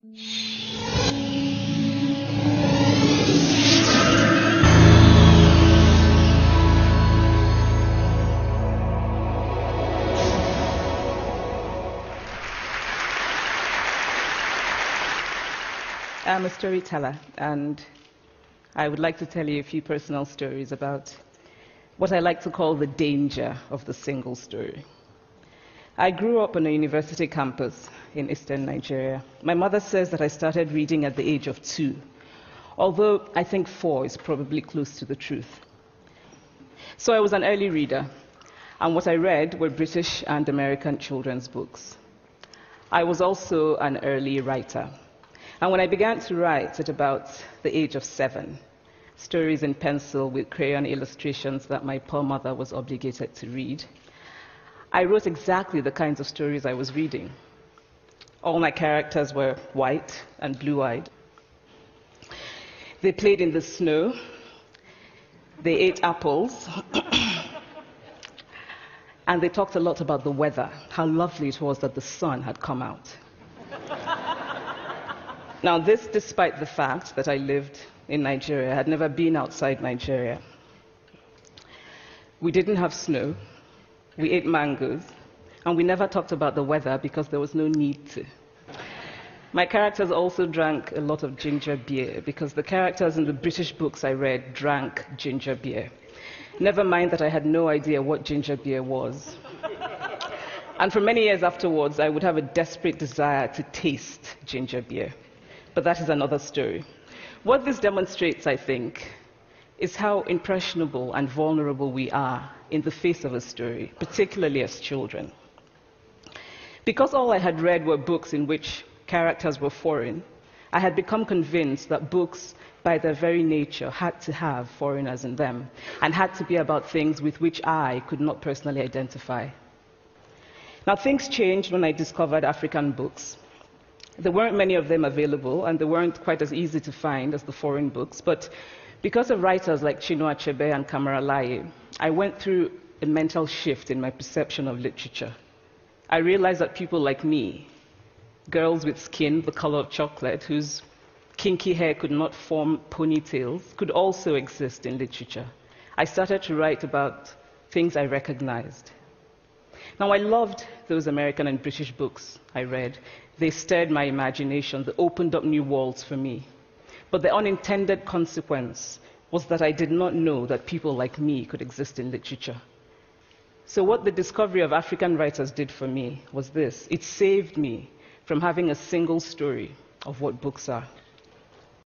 I'm a storyteller, and I would like to tell you a few personal stories about what I like to call the danger of the single story. I grew up on a university campus in eastern Nigeria. My mother says that I started reading at the age of 2, although I think 4 is probably close to the truth. So I was an early reader, and what I read were British and American children's books. I was also an early writer. And when I began to write at about the age of 7, stories in pencil with crayon illustrations that my poor mother was obligated to read, I wrote exactly the kinds of stories I was reading. All my characters were white and blue-eyed. They played in the snow. They ate apples. And they talked a lot about the weather, how lovely it was that the sun had come out. Now, this despite the fact that I lived in Nigeria. I had never been outside Nigeria. We didn't have snow. We ate mangoes. And we never talked about the weather because there was no need to. My characters also drank a lot of ginger beer because the characters in the British books I read drank ginger beer. Never mind that I had no idea what ginger beer was. And for many years afterwards, I would have a desperate desire to taste ginger beer. But that is another story. What this demonstrates, I think, is how impressionable and vulnerable we are in the face of a story, particularly as children. Because all I had read were books in which characters were foreign, I had become convinced that books, by their very nature, had to have foreigners in them and had to be about things with which I could not personally identify. Now, things changed when I discovered African books. There weren't many of them available, and they weren't quite as easy to find as the foreign books. But because of writers like Chinua Achebe and Kamaralaye, I went through a mental shift in my perception of literature. I realized that people like me, girls with skin the color of chocolate, whose kinky hair could not form ponytails, could also exist in literature. I started to write about things I recognized. Now, I loved those American and British books I read. They stirred my imagination. They opened up new worlds for me. But the unintended consequence was that I did not know that people like me could exist in literature. So what the discovery of African writers did for me was this. It saved me from having a single story of what books are.